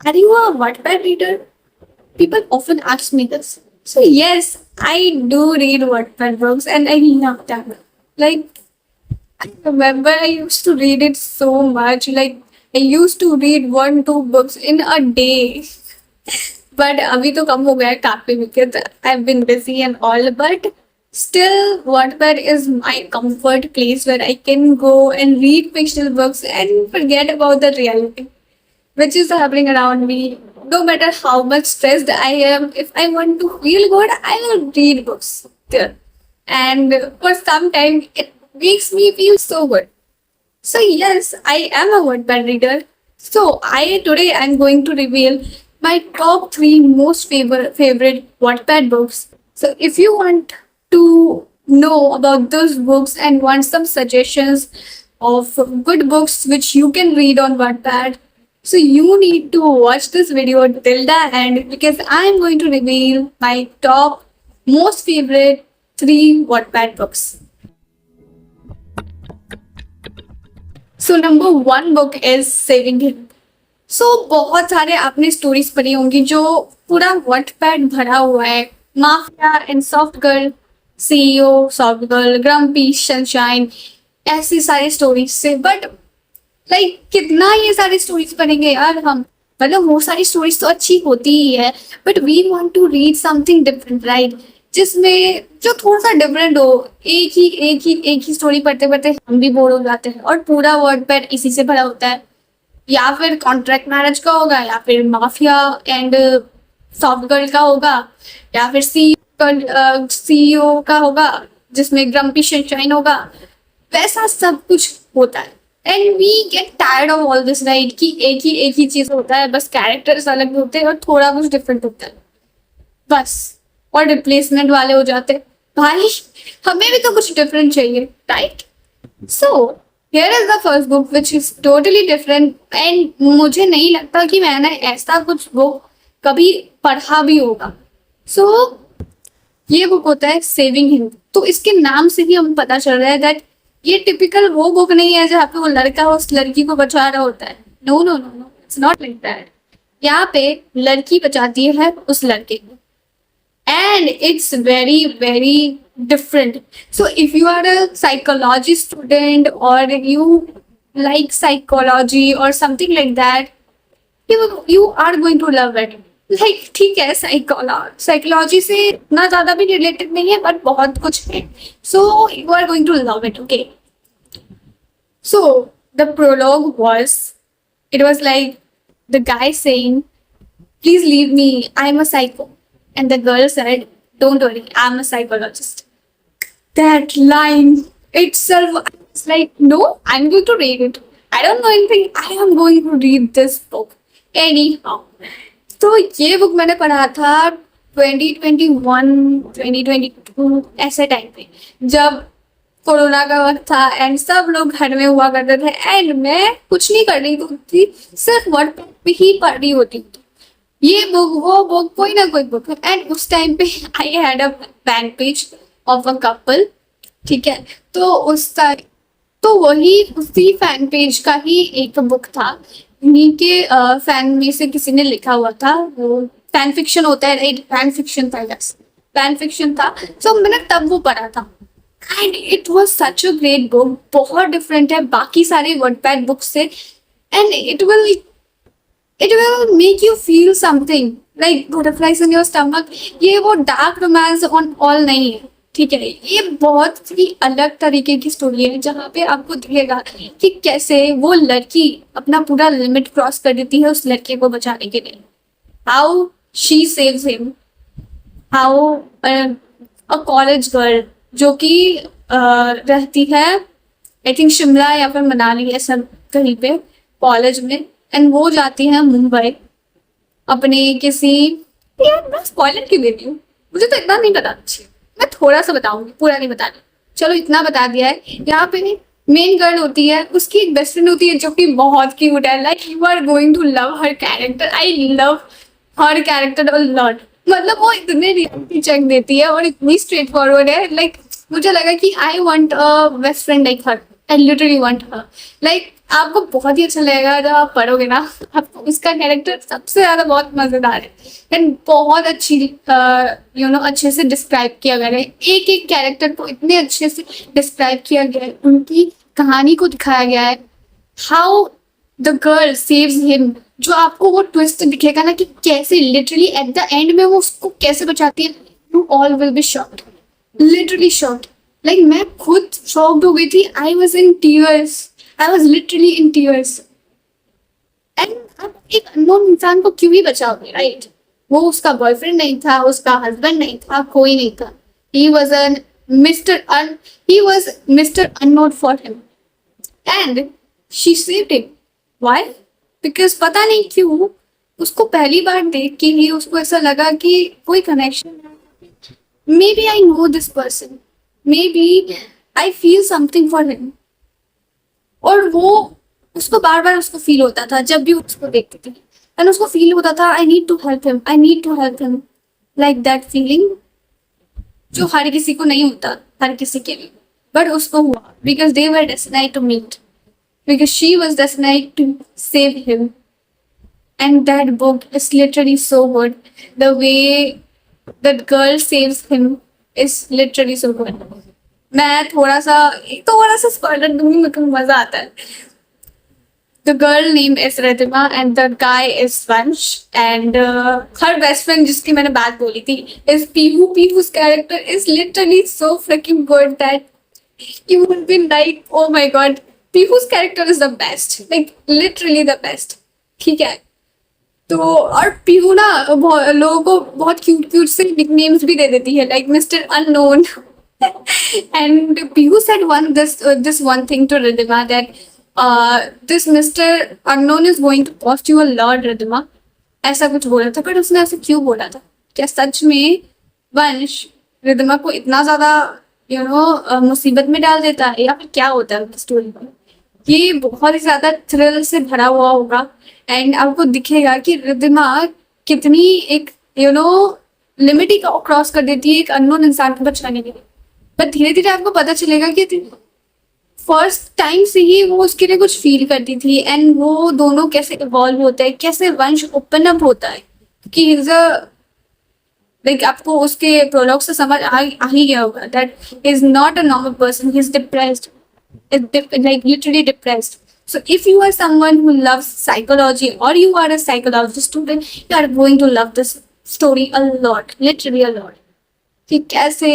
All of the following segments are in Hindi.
Are you a Wattpad reader? People often ask me this. So yes, I do read Wattpad books and I love them. Like I remember I used to read it so much. Like I used to read one, two books in a day. But अभी तो कम हो गया है काफी because I've been busy and all. But still, Wattpad is my comfort place where I can go and read fictional books and forget about the reality which is happening around me. No matter how much stressed I am, if I want to feel good, I will read books there. And for some time, it makes me feel so good. So yes, I am a Wattpad reader. So I today I'm going to reveal my top three most favorite Wattpad books. So if you want to know about those books and want some suggestions of good books which you can read on Wattpad, so you need to watch this video till the end because I'm going to reveal my top most favorite three Wattpad books. So number one book is saving him. So बहुत सारे आपने स्टोरीज पढ़ी होंगी जो पूरा वॉटपैड भरा हुआ है. Mafia and soft girl, CEO, soft girl, grumpy, sunshine, ऐसी सारी स्टोरीज से. बट लाइक कितना ये सारी स्टोरीज पढ़ेंगे यार हम. मतलब वो सारी स्टोरीज तो अच्छी होती ही है but we want to read something different right, जिसमें जो थोड़ा सा डिफरेंट हो. एक ही स्टोरी पढ़ते पढ़ते हम भी बोर हो जाते हैं और पूरा वर्ड पैड इसी से भरा होता है. या फिर कॉन्ट्रैक्ट मैरिज का होगा, या फिर माफिया एंड सॉफ्ट गर्ल का होगा, या फिर सीईओ का होगा जिसमें ग्रम्पी सनशाइन होगा. वैसा सब कुछ होता है and we get tired of all this right कि एक ही चीज होता है, बस कैरेक्टर्स अलग होते हैं और थोड़ा कुछ डिफरेंट होता है बस. और रिप्लेसमेंट वाले हो जाते हैं. भाई हमें भी तो कुछ डिफरेंट चाहिए right. So here is the first book which is totally different and मुझे नहीं लगता कि मैंने ऐसा कुछ बुक कभी पढ़ा भी होगा. सो ये बुक होता है सेविंग हिम. तो इसके नाम से ही हमें पता चल रहा है दैट ये टिपिकल वो बुक नहीं है जहाँ पे वो लड़का उस लड़की को बचा रहा होता है. No no no no, it's not like that. यहाँ पे लड़की बचाती है उस लड़के को and it's very different. So if you are a psychology student or you like psychology or something like that, you are going to love it. Like ठीक है, साइकोलॉजी से इतना ज्यादा भी रिलेटेड नहीं है बट बहुत कुछ है. So you are going to love it. Okay, so the prologue was like the guy saying, please leave me, I'm a psycho. And the girl said, don't worry, I'm a psychologist. That line itself, it's like, no, I'm going to read it. I don't know anything. I am going to read this book. Anyhow. तो ये बुक मैंने पढ़ा था 2021, 2022 ऐसे टाइम पे जब कोरोना का वक्त था एंड सब लोग घर में हुआ करते थे एंड मैं कुछ नहीं कर रही थी, सिर्फ वर्ड पे ही पढ़ रही होती थी. ये बुक वो बुक कोई ना कोई बुक. एंड उस टाइम पे I had a fan page of a couple. ठीक है, तो तो वही उसी फैन पेज का ही एक बुक था. उन्हीं के फैन में से किसी ने लिखा हुआ था. वो फैन फिक्शन होता है राइट, फैन फिक्शन था. यस, फैन फिक्शन था. सो मैंने तब वो पढ़ा था and it was such a great book. बहुत डिफरेंट है बाकी सारे वर्डपैड बुक से and it will make you feel something like butterflies in your stomach. ये वो डार्क रोमांस ऑन ऑल नहीं है. ठीक है, ये बहुत ही अलग तरीके की स्टोरी है जहाँ पे आपको दिखेगा कि कैसे वो लड़की अपना पूरा लिमिट क्रॉस कर देती है उस लड़के को बचाने के लिए. How she saves him, how a college girl जो कि रहती है आई थिंक शिमला या फिर मनाली ऐसा कहीं पे कॉलेज में, एंड वो जाती है मुंबई अपने किसी. यार मैं स्पॉइलर क्यों दे रही हूँ, मुझे तो इतना नहीं पता. मैं थोड़ा सा बताऊंगी, पूरा नहीं बता रही. चलो इतना बता दिया है. यहाँ पे मेन गर्ल होती है, उसकी एक बेस्ट फ्रेंड होती है जो कि बहुत क्यूट है. Like you are going to love her character. I love her character a lot. मतलब वो इतने रियलिटी चेक देती है और इतनी स्ट्रेट फॉरवर्ड है. लाइक मुझे लगा कि I want a best friend like her. I literally want her. Like आपको बहुत ही अच्छा लगेगा जब आप पढ़ोगे ना, आपको उसका कैरेक्टर सबसे ज्यादा बहुत मजेदार है एंड बहुत अच्छी अच्छे से डिस्क्राइब किया गया है। एक एक कैरेक्टर को इतने अच्छे से डिस्क्राइब किया गया है, उनकी कहानी को दिखाया गया है, how the girl saves him. जो आपको वो ट्विस्ट दिखेगा ना कि कैसे लिटरली एट द एंड में वो उसको कैसे बचाती है, you all will be shocked, literally shocked. Like मैं खुद शॉक्ड हो गई थी, I was in tears, I was literally in tears. And आप एक अननोन इंसान को क्यों ही बचाओगे, राइट? वो उसका बॉयफ्रेंड नहीं था, उसका हस्बैंड नहीं था, कोई नहीं था। He was an he was Mr. Unknown for him and she saved him. Why? Because पता नहीं क्यों उसको पहली बार देख के ही उसको ऐसा लगा कि कोई कनेक्शन है, maybe I know this person, maybe I feel something for him. और वो उसको बार बार उसको फील होता था जब भी उसको देखती थी, एंड उसको फील होता था I need to help him, I need to help him. Like that feeling जो हर किसी को नहीं होता, हर किसी के लिए, बट उसको हुआ because they were destined to meet, because she was destined to save him. And that book is literally so good. The way that girl saves him is literally so good. मैं थोड़ा सा स्पॉइलर दूंगी, मेरे को मजा आता है। The girl name is Riddhima and the guy is Vansh and her best friend जिसकी मैंने बात बोली थी is Pihu. Pihu's character is literally so freaking good that you would be like, oh my god, Pihu's character is the best, like literally the best. ठीक है, तो और पीहू ना लोगों को बहुत क्यूट क्यूट से निकनेम्स भी दे देती है, like mister unknown. And Pihu said this one thing to Riddhima that this Mr. Unknown is going to cost you a lot, Riddhima, ऐसा कुछ बोला था। बट उसने ऐसे क्यों बोला था? क्या सच में वंश रिद्धिमा को इतना ज्यादा मुसीबत में डाल देता है, या फिर क्या होता है स्टोरी में? ये बहुत ही ज्यादा थ्रिल से भरा हुआ होगा एंड आपको दिखेगा कि रिद्धिमा कितनी एक लिमिट ही क्रॉस कर देती है एक अननोन इंसान को बचाने के लिए। बट धीरे धीरे आपको पता चलेगा कि फर्स्ट टाइम से ही वो उसके लिए कुछ फील करती थी एंड वो दोनों कैसे इवॉल्व होते हैं, कैसे वंश ओपन अप होता है कि लाइक आपको उसके प्रोलॉग से समझ आ ही गया होगा that is not a normal person, he is depressed, like literally depressed. So if you are someone who loves psychology or you are a psychology student, you are going to love this story a lot, literally a lot. कि कैसे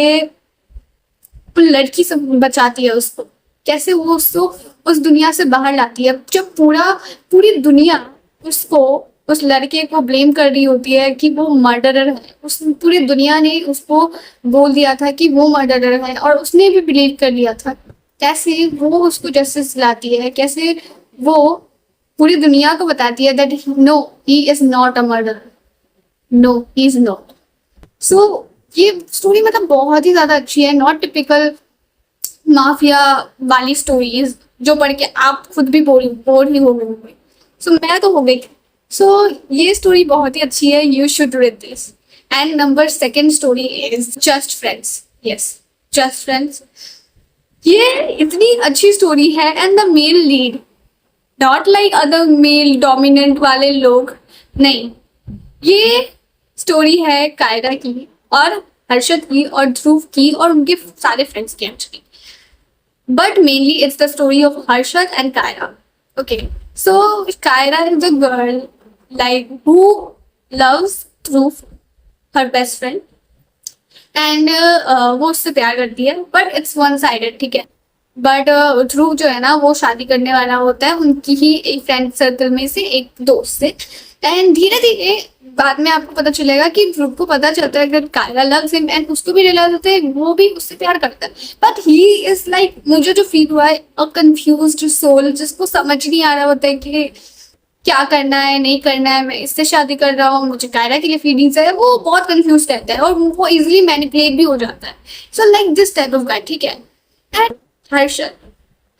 लड़की से बचाती है उसको, कैसे वो उसको उस दुनिया से बाहर लाती है, जब पूरी दुनिया उसको उस लड़के को ब्लेम कर रही होती है कि वो मर्डरर है। उस पूरी दुनिया ने उसको बोल दिया था कि वो मर्डरर है और उसने भी बिलीव कर लिया था। कैसे वो उसको जस्टिस दिलाती है, कैसे वो पूरी दुनिया को बताती है that no he is not a murderer, no he is not. So ये स्टोरी मतलब बहुत ही ज्यादा अच्छी है, नॉट टिपिकल माफिया वाली स्टोरीज जो पढ़ के आप खुद भी बोर ही हो गए होंगे। सो मैं तो हो गई। सो ये स्टोरी बहुत ही अच्छी है, you should read this. And number second story is just friends. Yes, just friends. ये इतनी अच्छी स्टोरी है and the male lead not like other male dominant वाले लोग, नहीं, ये स्टोरी है कायरा की और हर्षद की और ध्रुव की और उनके सारे फ्रेंड्स की actually, but mainly it's the story of Harshad and Kaira. Okay, so Kaira is the girl like who loves Dhruv, her best friend, and वो उससे प्यार करती है बट इट्स वन साइडेड, ठीक है। बट ध्रुव जो है ना वो शादी करने वाला होता है उनकी ही एक फ्रेंड सर्कल में से एक दोस्त से। एंड धीरे धीरे बाद में आपको पता चलेगा कि ध्रुव को पता चलता है कि कायरा लव्स हिम एंड उसको भी रियलाइज होता है वो भी उससे प्यार करता है। बट ही इज लाइक, मुझे जो फील हुआ है, अ कंफ्यूज्ड सोल जिसको समझ नहीं आ रहा होता है कि क्या करना है नहीं करना है, मैं इससे शादी कर रहा हूँ, मुझे कायरा के लिए फीलिंग्स है, वो बहुत कंफ्यूज रहता है और वो इजीली मैनिपुलेट भी हो जाता है। So like this type of guy, ठीक है। एंड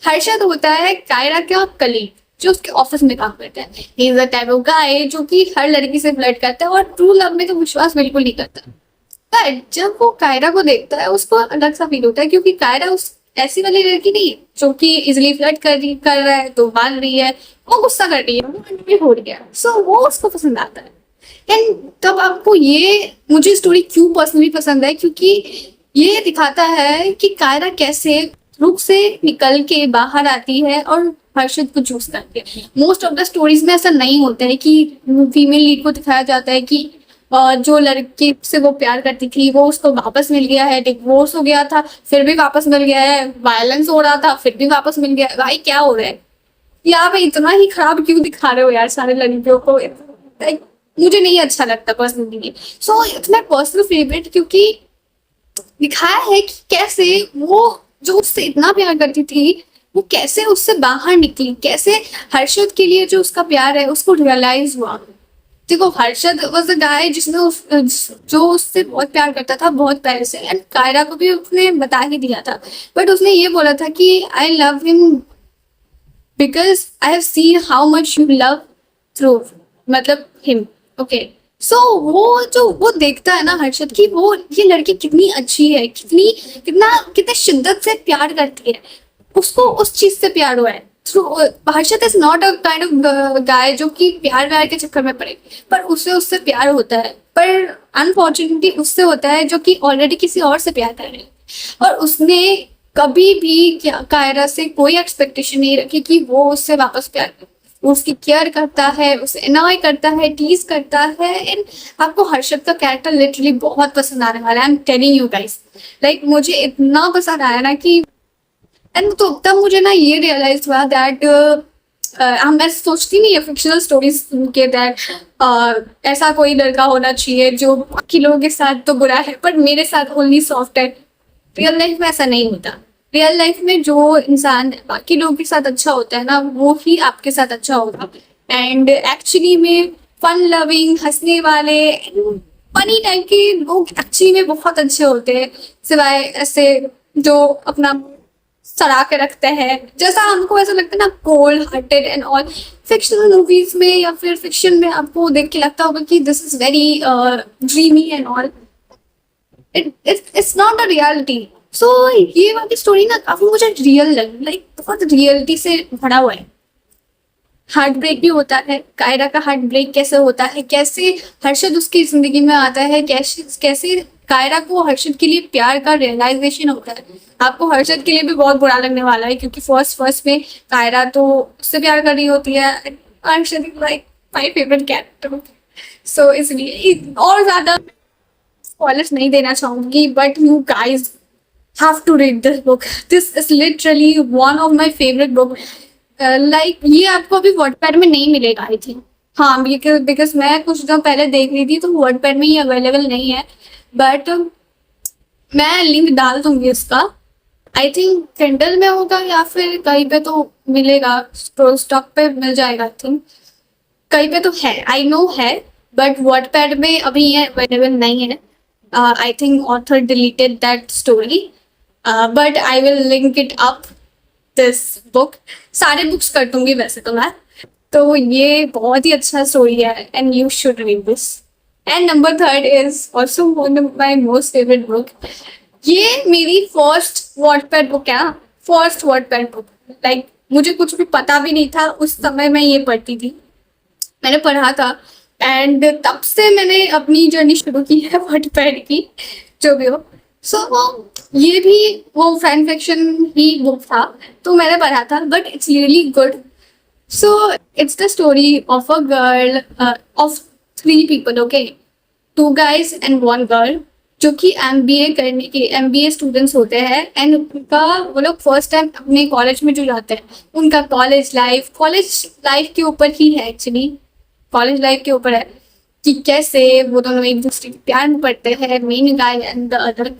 हर्षद होता है कायरा का कलीग जो उसके ऑफिस में काम करता है। He is the type of guy जो कि हर लड़की से फ्लर्ट करता है और ट्रू लव में तो विश्वास बिल्कुल नहीं करता। बट जब वो कायरा को देखता है उसको अलग सा फील होता है क्योंकि कायरा ऐसी वाली लड़की नहीं जो कि इजिली फ्लर्ट कर रहा है तो मान रही है, वो गुस्सा कर रही है, वो अंडरवेयर हो रही है, सो वो उसको पसंद आता है। एंड तब आपको ये, मुझे स्टोरी क्यों पर्सनली पसंद है, क्योंकि ये दिखाता है कि कायरा कैसे ग्रुप से निकल के बाहर आती है और हर्षद को चूज करती है। मोस्ट ऑफ द स्टोरीज में ऐसा नहीं होता है कि फीमेल लीड को दिखाया जाता है कि जो लड़की से वो प्यार करती थी वो उसको वापस मिल गया है, डिवोर्स हो गया था फिर भी वापस मिल गया है, वायलेंस हो रहा था फिर भी वापस मिल गया है। भाई क्या हो रहा है यहाँ पे, इतना ही खराब क्यों दिखा रहे हो यार सारे लड़कियों को, मुझे नहीं अच्छा लगता personally. So it's my personal favourite, क्योंकि दिखाया है कि कैसे वो जो उससे इतना प्यार करती थी वो कैसे उससे बाहर निकली, कैसे हर्षद के लिए जो उसका प्यार है उसको रियलाइज हुआ। देखो हर्षद वॉज द गाय जिसने जो उससे बहुत प्यार करता था बहुत पहले से, एंड कायरा को भी उसने बता ही दिया था, बट उसने ये बोला था कि I love him because I have seen how much you love through, मतलब हिम, ओके। सो वो देखता है ना हर्षद की, वो ये लड़की कितनी अच्छी है, कितने शिद्दत से प्यार करती है, उसको उस चीज से प्यार हुआ है। Through Harshad is not a kind of guy जो कि प्यार व्यार के चक्कर में पड़े, पर उससे प्यार होता है, पर अनफॉर्चुनेटली उससे होता है जो कि ऑलरेडी किसी और से प्यार कर रहे हैं, और उसने कभी भी कायरा से कोई एक्सपेक्टेशन नहीं रखी कि वो उससे वापस प्यार करे। वो उसकी केयर करता है, उसे एनॉय करता है, टीज करता है, एंड आपको हर्षद का कैरेक्टर लिटरली बहुत पसंद आने वाला है। I am telling you guys, like मुझे इतना पसंद आया ना कि, एंड तो तब मुझे ना ये रियलाइज हुआ दैट मैं सोचती नहीं है फिक्शनल स्टोरीज के दैट ऐसा कोई लड़का होना चाहिए जो बाकी लोगों के साथ तो बुरा है पर मेरे साथ ओनली सॉफ्ट है। रियल लाइफ में ऐसा नहीं होता। रियल लाइफ में जो इंसान बाकी लोगों के साथ अच्छा होता है ना वो ही आपके साथ अच्छा होगा। एंड एक्चुअली में फन लविंग, हंसने वाले, फनी टाइप के लोग एक्चुअली में बहुत अच्छे होते हैं, सिवाय ऐसे जो अपना सड़ा के रखते हैं, जैसा हमको ऐसा लगता है ना cold hearted and all. Fictional movies में या फिर फिक्शन में आपको देख के लगता होगा कि this is very dreamy and all, it's not a reality. So ये वाली स्टोरी ना काफी मुझे रियल लगी, लाइक बहुत रियलिटी से भरा हुआ है। हार्ट ब्रेक भी होता है, कायरा का हार्ट ब्रेक कैसे होता है, कैसे हर्षद उसकी जिंदगी में आता है, कैसे कायरा को हर्षद के लिए प्यार का रियलाइजेशन होता है। आपको हर्षद के लिए भी बहुत बुरा लगने वाला है क्योंकि फर्स्ट में कायरा तो उससे प्यार कर रही होती है, Harshad is like my favourite character. So इसलिए और ज्यादा स्पॉयलर्स नहीं देना चाहूंगी, but you guys have to read this book. This is literally one of my favorite book. Like ये आपको अभी वर्डपैड में नहीं मिलेगा आई थिंक, हाँ बिकॉज मैं कुछ दिन पहले देख रही थी तो वर्डपैड में ही अवेलेबल नहीं है, बट मैं लिंक डाल दूंगी इसका। आई थिंक किंडल में होगा या फिर कहीं पे तो मिलेगा, स्टॉक पे मिल जाएगा, आई थिंक कहीं पे तो है, आई नो है, बट वर्डपैड में अभी ये अवेलेबल नहीं है। I think author deleted that story, but I will link it up this book. सारे बुक्स कर दूंगी वैसे तो मैं, तो ये बहुत ही अच्छा स्टोरी है and you should read this. And number third is also one of my most favourite book. ये मेरी फर्स्ट वर्डपैड बुक है, फर्स्ट वर्डपैड बुक। लाइक मुझे कुछ भी पता भी नहीं था उस समय, मैं ये पढ़ती थी, मैंने पढ़ा था, एंड तब से मैंने अपनी जर्नी शुरू की है वर्डपैड की, जो भी हो। सो ये भी वो फैन फिक्शन ही बुक था तो मैंने पढ़ा था, but it's really good. So it's the story of a girl, of 3 people, okay, 2 guys and 1 girl, जो कि MBA स्टूडेंट्स होते हैं, एंड उनका वो लोग फर्स्ट टाइम अपने कॉलेज में जो जाते हैं, उनका कॉलेज लाइफ के ऊपर ही है, एक्चुअली कॉलेज लाइफ के ऊपर है कि कैसे वो दोनों एक दूसरे के प्यार में पड़ते हैं, main guy and the other.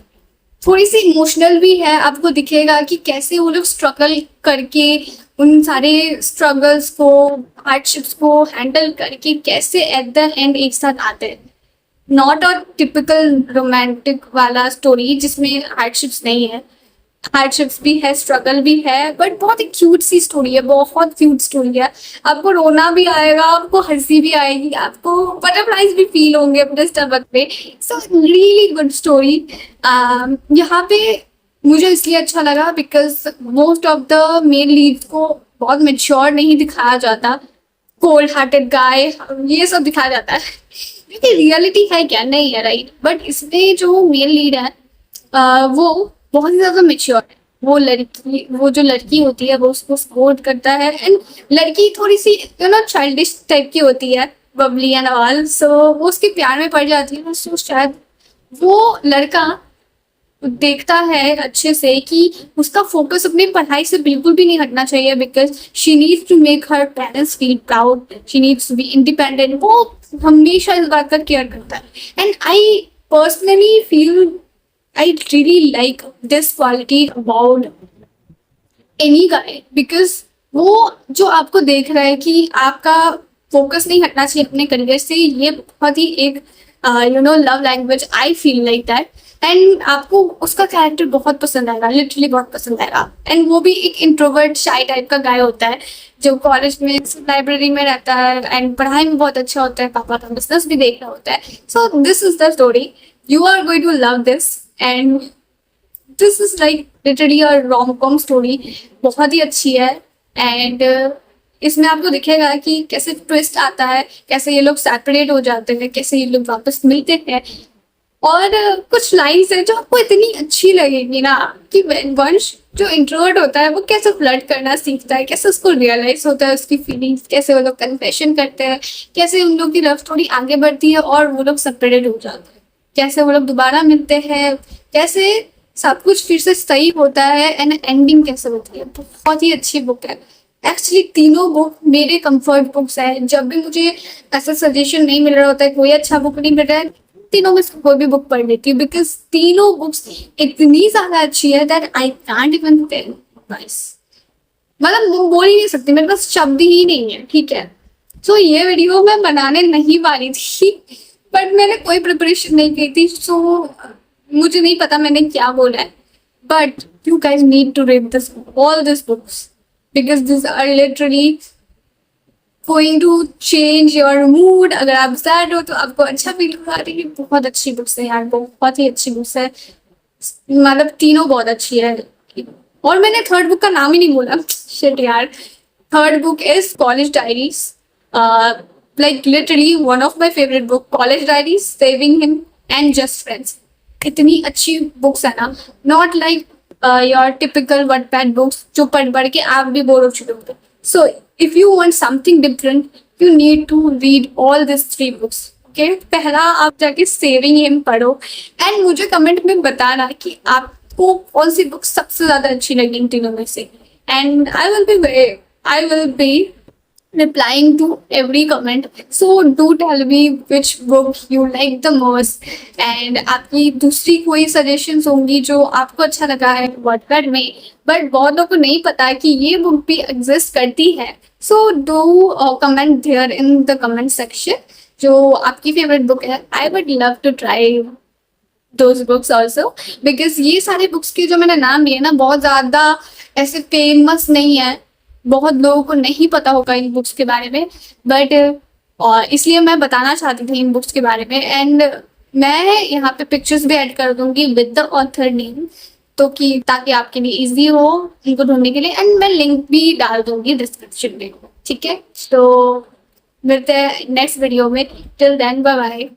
थोड़ी सी इमोशनल भी है, आपको दिखेगा कि कैसे वो लोग स्ट्रगल करके उन सारे स्ट्रगल्स को, हार्डशिप्स को हैंडल करके कैसे एट द एंड एक साथ आते हैं। नॉट अ टिपिकल रोमांटिक वाला स्टोरी जिसमें हार्डशिप्स नहीं है, हार्डशिप्स भी है, स्ट्रगल भी है, बट बहुत ही क्यूट सी स्टोरी है, बहुत क्यूट स्टोरी है। आपको रोना भी आएगा, आपको हंसी भी आएगी, आपको बटरफ्लाइज भी फील होंगे अपने स्टमक पे। So really good story. यहाँ पे मुझे इसलिए अच्छा लगा because most of the male lead को बहुत मेच्योर नहीं दिखाया जाता, कोल्ड हार्टेड गाय ये सब दिखाया जाता है, क्योंकि रियलिटी है क्या, नहीं है, राइट। बट इसमें जो मेल लीड है वो बहुत ही ज्यादा मेच्योर है। वो जो लड़की होती है वो उसको सपोर्ट करता है, एंड लड़की थोड़ी सी चाइल्डिश टाइप की होती है, बबली एंड ऑल, सो वो उसके प्यार में पड़ जाती है। सो शायद वो लड़का देखता है अच्छे से कि उसका फोकस अपनी पढ़ाई से बिल्कुल भी नहीं हटना चाहिए, because she needs to make her parents feel proud, she needs to be independent. वो हमेशा इस बात का केयर करता है, and I personally feel I really like this quality about any guy, because वो जो आपको देख रहा है कि आपका फोकस नहीं हटना चाहिए अपने करियर से, ये बहुत ही एक love language, I feel like that. And आपको उसका कैरेक्टर बहुत पसंद आएगा, लिटरली बहुत पसंद आएगा। एंड वो भी एक इंट्रोवर्ट शाई टाइप का गाय होता है जो कॉलेज में लाइब्रेरी में रहता है एंड पढ़ाई में बहुत अच्छा होता है, पापा का बिजनेस भी देख रहा होता है। So this is the story, you are going to love this, and this is like literally a rom com story, बहुत ही अच्छी है। एंड इसमें आपको दिखेगा कि कैसे ट्विस्ट आता है, कैसे ये लोग सेपरेट हो जाते हैं, कैसे ये लोग वापस मिलते हैं। और कुछ लाइन्स है जो आपको इतनी अच्छी लगेगी ना कि वंश जो इंट्रोवर्ट होता है वो कैसे फ्लर्ट करना सीखता है, कैसे उसको रियलाइज होता है उसकी फीलिंग्स, कैसे वो लोग कन्फेशन करते हैं, कैसे उन लोग की लव स्टोरी आगे बढ़ती है और वो लोग सेपरेट हो जाते हैं, कैसे वो लोग दोबारा मिलते हैं, कैसे सब कुछ फिर से सही होता है, एंड एंडिंग कैसे होती है। बहुत ही अच्छी बुक है एक्चुअली, तीनों बुक मेरे कंफर्ट बुक्स है। जब भी मुझे ऐसा सजेशन नहीं मिल रहा होता है, कोई अच्छा बुक नहीं मिल रहा है, तीनों में से कोई भी बुक पढ़ लेती हूँ, बिकॉज तीनों बुक्स इतनी ज्यादा अच्छी है that I can't even tell guys, मतलब वो बोल ही नहीं सकती, मेरे पास शब्द ही नहीं है, ठीक है। सो ये वीडियो मैं बनाने नहीं वाली थी, बट मैंने कोई प्रिपरेशन नहीं की थी, सो मुझे नहीं पता मैंने क्या बोला है, but you guys need to read this all this books because this are literally going to change your mood. अगर आप सैड हो तो आपको अच्छा फील होगा। रही बहुत अच्छी बुक्स है यार, बहुत ही अच्छी बुक्स है, मतलब तीनों बहुत अच्छी है। और मैंने थर्ड बुक का नाम ही नहीं बोला, शिट यार। Third book is college diaries, like literally one of my favourite book, college diaries, saving him and just friends. इतनी अच्छी बुक्स है ना, not like your typical Wattpad books जो पढ़ पढ़ के आप भी बोर हो चुके होंगे। सो if you want something different, you need to read all these 3 books. Okay? पहला आप जाके सेविंग हिम पढ़ो एंड मुझे कमेंट में बताना कि आपको कौन सी बुक सबसे ज्यादा अच्छी लगी इन तीनों में से, and I will be replying to every comment. So do tell me which book you like the most. And आपकी दूसरी कोई suggestions होंगी जो आपको अच्छा लगा है Wattpad में, बट बहुत लोगों को नहीं पता कि ये बुक भी एग्जिस्ट करती है। So do comment there in the comment section जो आपकी फेवरेट बुक है। I would love to try those books also, because ये सारे बुक्स के जो मैंने नाम लिए ना बहुत ज़्यादा ऐसे फेमस नहीं है, बहुत लोगों को नहीं पता होगा इन बुक्स के बारे में, बट इसलिए मैं बताना चाहती थी इन बुक्स के बारे में। एंड मैं यहाँ पे पिक्चर्स भी ऐड कर दूंगी विद द ऑथर नेम, तो कि ताकि आपके लिए इजी हो इनको ढूंढने के लिए, एंड मैं लिंक भी डाल दूंगी डिस्क्रिप्शन में, ठीक है। तो मिलते हैं नेक्स्ट वीडियो में, टिल देन बाय बाय।